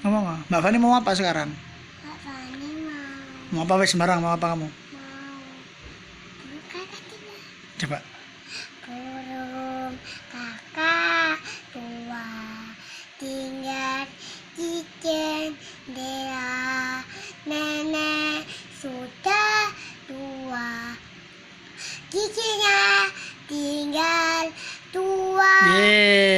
Ngomong nggak? Mbak Fani mau apa sekarang? Kak Fani mau. Mau apa wes sembarang? Mau apa kamu? Mau. Buka katinya. Coba. Burung kakak tua tinggal di jendela, nenek sudah tua, giginya tinggal dua. Yeay.